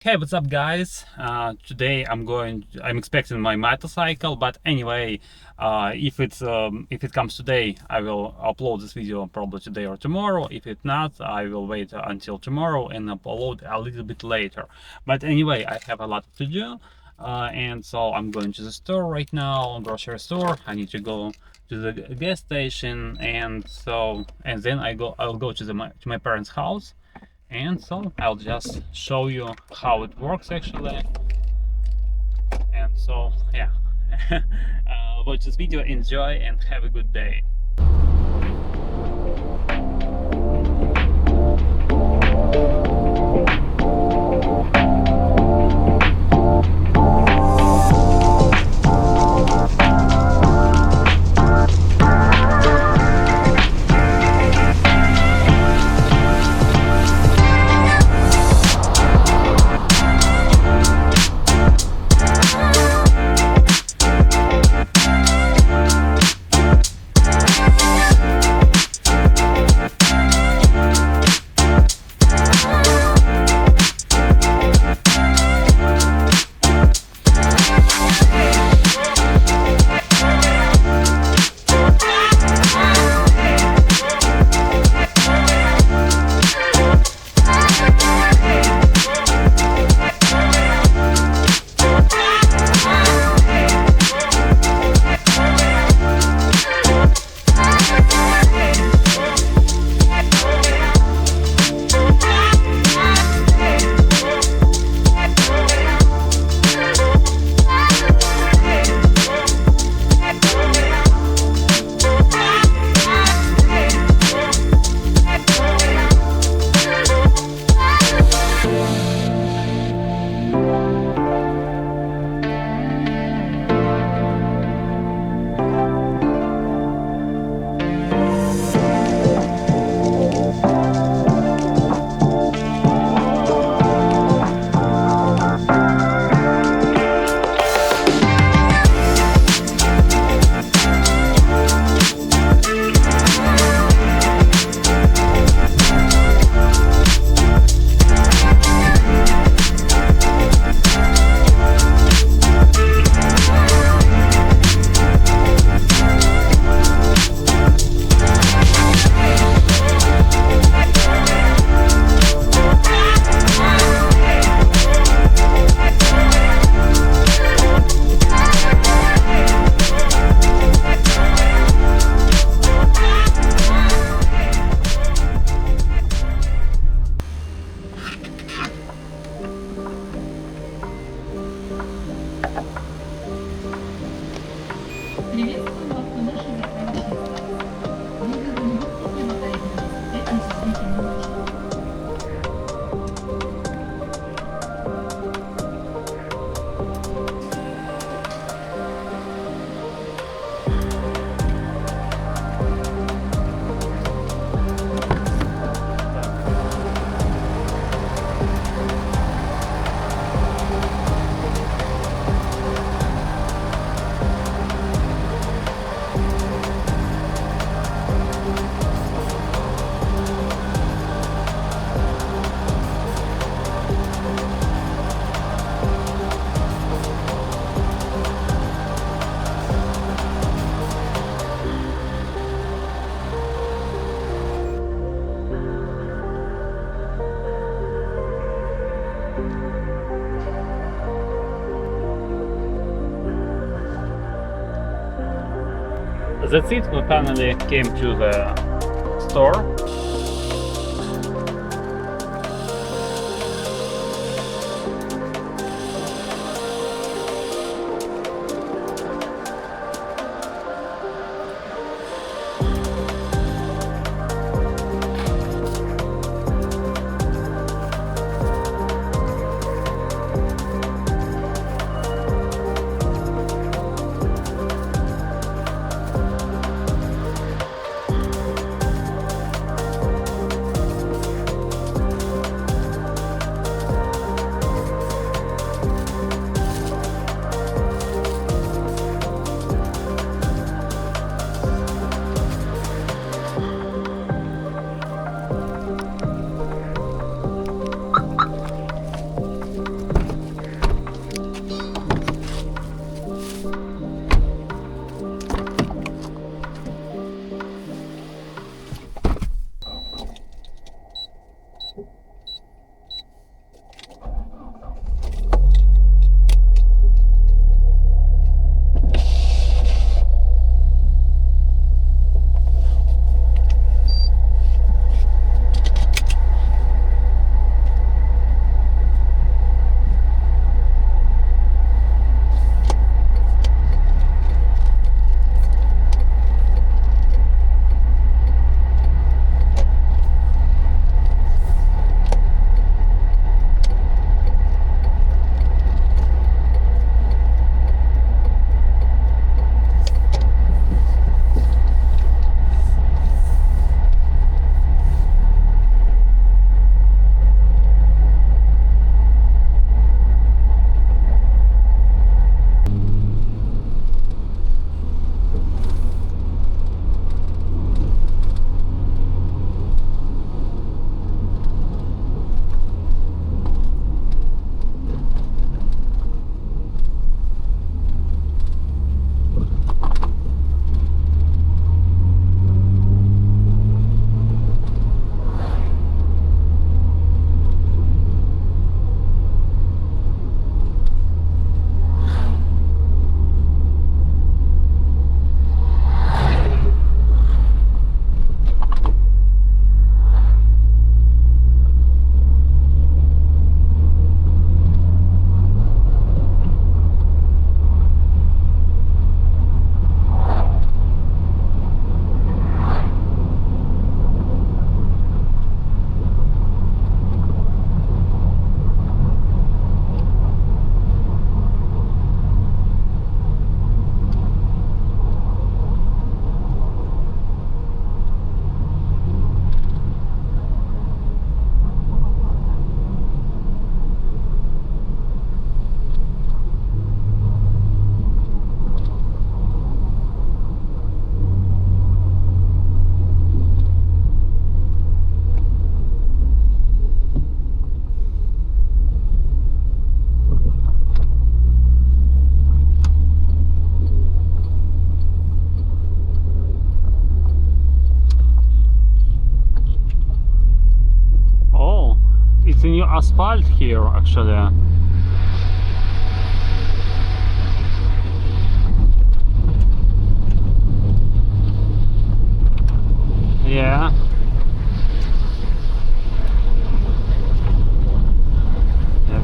Hey, what's up, guys? Today I'm expecting my motorcycle, but anyway, if it comes today, I will upload this video probably today or tomorrow. If it not, I will wait until tomorrow and upload a little bit later. But anyway, I have a lot to do, and so I'm going to the store right now, grocery store. I need to go to the gas station, and then I'll go to my parents' house, and so I'll just show you how it works actually. And so yeah, watch this video, enjoy, and have a good day. Приветствуем вас на нашем экране. Вы выбрали выпуск модальности. Это действительно важно. That's it. We finally came to the store. asphalt here actually. Yeah. Yep.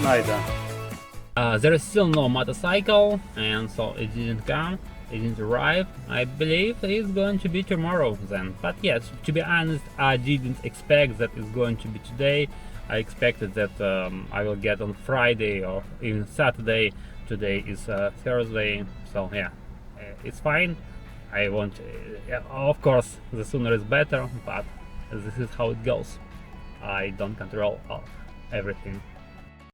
neither. There is still no motorcycle, and so it didn't come, it didn't arrive. I believe it's going to be tomorrow then. But yes, to be honest, I didn't expect that it's going to be today. I expected that I will get on Friday or even Saturday. Today is Thursday, so yeah, it's fine. I want, of course, the sooner is better, but this is how it goes. I don't control everything.